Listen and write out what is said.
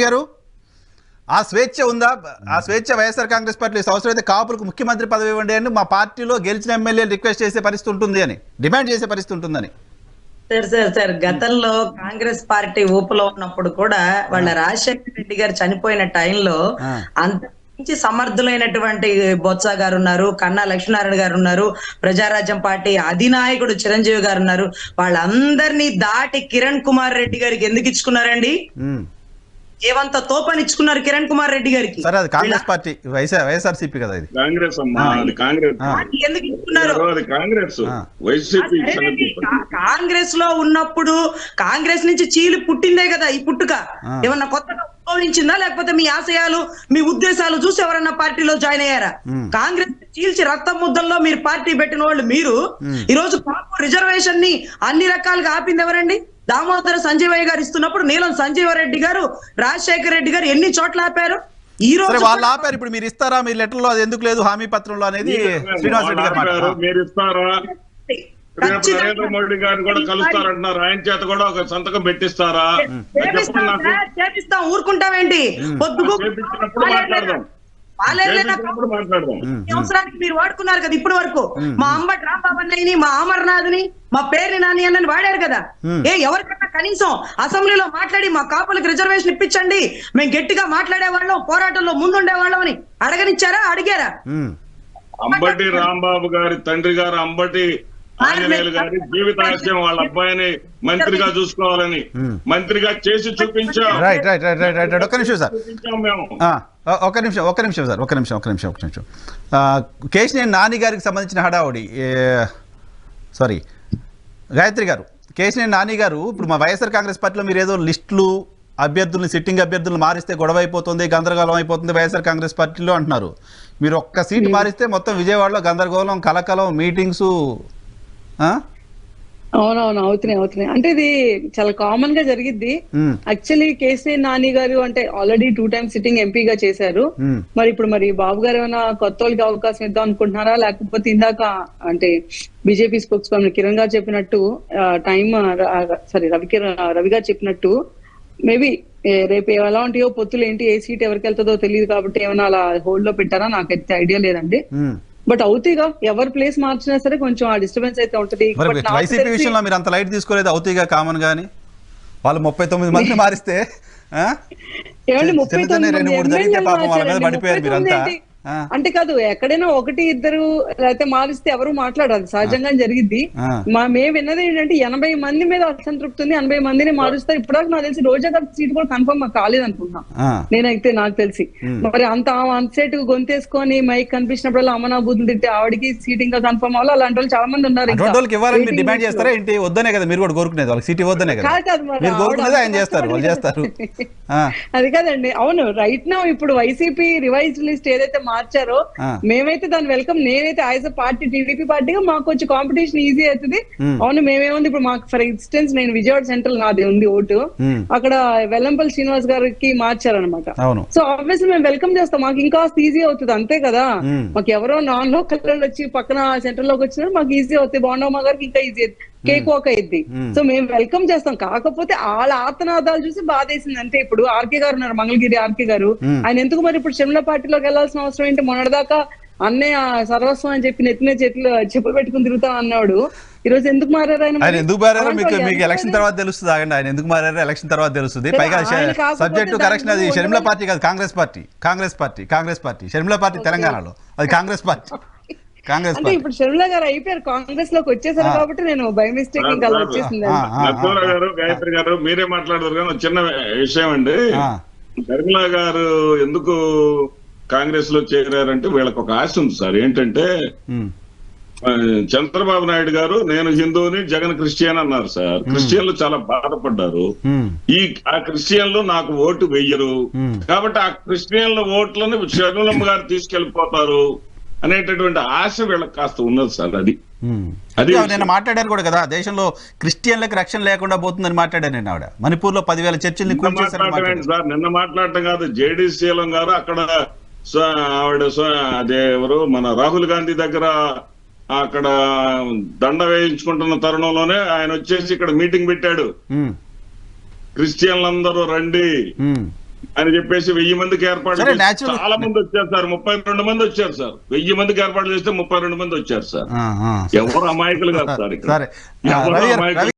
గారు ఆ స్వేచ్ఛ ఉందా? ఆ స్వేచ్ఛ వైఎస్ఆర్ కాంగ్రెస్ పార్టీ అవసరమైతే కాపులకు ముఖ్యమంత్రి పదవి ఇవ్వండి అని మా పార్టీలో గెలిచిన ఎమ్మెల్యేలు రిక్వెస్ట్ చేసే పరిస్థితి ఉంటుంది అని, డిమాండ్ చేసే పరిస్థితి ఉంటుందని. సార్ గతంలో కాంగ్రెస్ పార్టీ ఊపులో ఉన్నప్పుడు కూడా వాళ్ళ రాజశేఖర రెడ్డి గారు చనిపోయిన టైంలో అంత నుంచి సమర్థులైనటువంటి బొత్స గారు ఉన్నారు, కన్నా లక్ష్మీనారాయణ గారు ఉన్నారు, ప్రజారాజ్యం పార్టీ అధినాయకుడు చిరంజీవి గారు ఉన్నారు. వాళ్ళందరినీ దాటి కిరణ్ కుమార్ రెడ్డి గారికి ఎందుకు ఇచ్చుకున్నారండి? ఏవంత తోపని ఇచ్చుకున్నారు కిరణ్ కుమార్ రెడ్డి గారికి. సరే, అది కాంగ్రెస్ పార్టీ, వైఎస్ఆర్సీపీ కదా ఇది. కాంగ్రెస్ అమ్మా, అది కాంగ్రెస్. ఎందుకు ఇచ్చుకున్నారు? కాంగ్రెస్ లో ఉన్నప్పుడు కాంగ్రెస్ నుంచి చీలి పుట్టిందే కదా ఈ పుట్టుక. ఏమన్నా కొత్తగా ఉద్భవించిందా? లేకపోతే మీ ఆశయాలు మీ ఉద్దేశాలు చూసి ఎవరన్నా పార్టీలో జాయిన్ అయ్యారా? కాంగ్రెస్ చీల్చి రక్తం ముద్దల్లో మీరు పార్టీ పెట్టిన వాళ్ళు మీరు ఈ రోజు కాపు రిజర్వేషన్ ని అన్ని రకాలుగా ఆపింది ఎవరండి? దామోదర సంజీవయ్య గారు ఇస్తున్నప్పుడు నీలం సంజీవరెడ్డి గారు, రాజశేఖర రెడ్డి గారు ఎన్ని చోట్ల ఆపారు? ఈ రోజు వాళ్ళు ఆపారు. ఇప్పుడు మీరు ఇస్తారా? మీ లెటర్ లో అది ఎందుకు లేదు హామీ పత్రంలో అనేది శ్రీనివాస్ రెడ్డి గారు మీరు ఇస్తారా? నరేంద్ర మోడీ గారిని కూడా కలుస్తారంటున్నారు, ఆయన చేత కూడా ఒక సంతకం పెట్టిస్తారా? చేపిస్తాం, ఊరుకుంటామేంటి? సంవత్సరానికి మీరు వాడుకున్నారు కదా ఇప్పటి వరకు. మా అంబటి రాంబాబు అన్నయ్యని, మా అమర్నాథ్ ని, మా పేరుని నాని అన్నని వాడారు కదా. ఎవరికన్నా కనీసం అసెంబ్లీలో మాట్లాడి మా కాపులకు రిజర్వేషన్ ఇప్పించండి, మేము గట్టిగా మాట్లాడేవాళ్ళం, పోరాటంలో ముందుండేవాళ్ళం అని అడగనిచ్చారా? అడిగారా? అంబటి రాంబాబు గారి తండ్రి గారు అంబటి ఆంజనేయులు గారి జీవితాశయం వాళ్ళ అబ్బాయిని మంత్రిగా చూసుకోవాలని మంత్రిగా చేసి చూపించాం. ఒక్క నిమిషం. కేశినేని నాని గారికి సంబంధించిన హడావుడి, సారీ గాయత్రి గారు, కేశినేని నాని గారు ఇప్పుడు మా వైఎస్ఆర్ కాంగ్రెస్ పార్టీలో మీరు ఏదో లిస్టులు అభ్యర్థుల్ని, సిట్టింగ్ అభ్యర్థులను మారిస్తే గొడవ అయిపోతుంది, గందరగోళం అయిపోతుంది వైఎస్ఆర్ కాంగ్రెస్ పార్టీలో అంటున్నారు. మీరు ఒక్క సీటు మారిస్తే మొత్తం విజయవాడలో గందరగోళం, కలకలం, మీటింగ్స్. అవునవును, అవుతున్నాయి. అంటే ఇది చాలా కామన్ గా జరిగిద్ది. యాక్చువల్లీ కేసీఆర్ నాని గారు అంటే ఆల్రెడీ 2 times సిట్టింగ్ ఎంపీగా చేశారు. మరి ఇప్పుడు బాబు గారు ఏమైనా కొత్త వాళ్ళకి అవకాశం ఇద్దాం అనుకుంటున్నారా? లేకపోతే ఇందాక అంటే బీజేపీ స్పోక్స్ పర్సన్ కిరణ్ గారు చెప్పినట్టు రవి గారు చెప్పినట్టు మేబీ రేపు ఎలా ఉంటాయో పొత్తులు ఏంటి, ఏ సీట్ ఎవరికి వెళ్తుందో తెలియదు కాబట్టి ఏమైనా అలా హోల్డ్ లో పెట్టారా నాకైతే ఐడియా లేదండి. బట్ అవుతీగా ఎవరి ప్లేస్ మార్చినా సరే కొంచెం ఆ డిస్టర్బెన్స్ అయితే ఉంటుంది. వైసీపీ విషయంలో మీరు అంత లైట్ తీసుకోలేదు అవుతీగా కామన్ గాని వాళ్ళు 39 మంది మారిస్తే 2-3 జరిగితే పాపం వాళ్ళ మీద పడిపోయారు మీరంతా. అంటే కాదు, ఎక్కడైనా 1-2 అయితే మారిస్తే ఎవరు మాట్లాడాలి, సహజంగా జరిగిద్ది. మేము విన్నది ఏంటంటే 80 మంది మీద అసంతృప్తి ఉంది, 80 మందిని మారుస్తారు. ఇప్పటిదాకా నాకు తెలిసి రోజా గారి సీట్ కూడా కన్ఫర్మ్ కాలేదు అనుకుంటున్నా నేనైతే, నాకు తెలిసి. మరి అంత అన్సెట్ గొంతేసుకొని మైక్ కనిపించినప్పుడు అమ్మనా బూతులు తిట్టి ఆవిడకి సీట్ ఇంకా కన్ఫర్మ్ అవ్వాలి. అలాంటి వాళ్ళు చాలా మంది ఉన్నారు. డిమాండ్ చేస్తారా ఏంటి? వద్దనే కదా మీరు కూడా కోరుకునేది, వాళ్ళకి సీట్ ఇవ్వద్దనే కదా. అది కాదండి. అవును, రైట్ నౌ ఇప్పుడు వైసీపీ రివైజ్డ్ లిస్ట్ ఏదైతే మార్చారో మేమైతే దాన్ని వెల్కమ్. నేనైతే యాజ్ అ పార్టీ, టీడీపీ పార్టీగా మాకు కొంచెం కాంపిటీషన్ ఈజీ అవుతుంది. అవును, మేమేముంది ఇప్పుడు మాకు ఫర్ ఇన్స్టెన్స్ నేను విజయవాడ సెంట్రల్ నాది ఉంది ఓటు, అక్కడ వెల్లంపల్లి శ్రీనివాస్ గారికి మార్చారనమాట. సో ఆబ్వియస్లీ మేము వెల్కమ్ చేస్తాం, మాకు ఇంకా ఈజీ అవుతుంది, అంతే కదా. మాకు ఎవరో నాన్ లోకల్ వచ్చి పక్కన సెంట్రల్ లోకి వచ్చినా మాకు ఈజీ అవుతుంది. బాండమ్మ గారికి ఇంకా ఈజీ, కేక్ వాక్ అయింది. సో మేము వెల్కమ్ చేస్తాం. కాకపోతే వాళ్ళ ఆర్తనాదాలు చూసి బాధేసింది అంతే. ఇప్పుడు ఆర్కే గారు ఉన్నారు, మంగళగిరి ఆర్కే గారు, ఆయన ఎందుకు మరి ఇప్పుడు షర్మిల పార్టీలోకి వెళ్లాల్సిన అవసరం ఏంటి? మొన్నటిదాకా అన్నయ్య సర్వస్వం అని చెప్పి నెత్తిన చెప్పులు పెట్టుకుని తిరుగుతా అన్నాడు. ఈ రోజు ఎందుకు మారారు? ఆయన ఎందుకు మారారో మీకు ఎలక్షన్ తర్వాత తెలుస్తుంది. ఆగండి, ఆయన ఎందుకు మారారో ఎలక్షన్ తర్వాత తెలుస్తుంది. పైగా సబ్జెక్టు కరెక్షన్, అది షర్మిల పార్టీ కాదు, కాంగ్రెస్ పార్టీ. షర్మిల పార్టీ తెలంగాణలో, అది కాంగ్రెస్ పార్టీ. అంటే ఇప్పుడు షర్మిల గారు అయిపోయారు, కాంగ్రెస్ లోకి వచ్చేసారు కాబట్టి నేను బై మిస్టేక్ ఇంకా వచ్చేసింది. గాయత్రి గారు మీరే మాట్లాడతారు కానీ చిన్న విషయం అండి. షర్మిల గారు ఎందుకు కాంగ్రెస్ లో చేరారంటే వీళ్ళకి ఒక ఆశ ఉంది సార్. ఏంటంటే చంద్రబాబు నాయుడు గారు నేను హిందువుని, జగన్ క్రిస్టియన్ అన్నారు సార్. క్రిస్టియన్లు చాలా బాధపడ్డారు. ఆ క్రిస్టియన్లు నాకు ఓటు వెయ్యరు కాబట్టి ఆ క్రిస్టియన్ల ఓట్లను షర్మిలమ్మ గారు తీసుకెళ్లిపోతారు అనేటటువంటి ఆశ వీళ్ళకి కాస్త ఉన్నది సార్. అది నేను మాట్లాడారు కూడా కదా, దేశంలో క్రిస్టియన్లకు రక్షణ లేకుండా పోతుందని మాట్లాడాను నేను. ఆవిడ మణిపూర్ లో 10,000 చర్చిల్ని సార్ నిన్న మాట్లాడటం కాదు, జేడీ శీలం గారు అక్కడ ఆవిడ అదే ఎవరు మన రాహుల్ గాంధీ దగ్గర అక్కడ దండ వేయించుకుంటున్న తరుణంలోనే ఆయన వచ్చేసి ఇక్కడ మీటింగ్ పెట్టాడు. క్రిస్టియన్లందరూ రండి, అని చెప్పేసి 1000 మందికి ఏర్పాటు సరే, చేసి natural- చాలా మంది వచ్చారు సార్. 32 మంది వచ్చారు సార్. 1000 మందికి ఏర్పాటు చేస్తే 32 మంది వచ్చారు సార్. ఎవరు అమాయకులు కాదు సార్ ఇక్కడ. సరే ఎవరు రవి గారు, అమాయకులు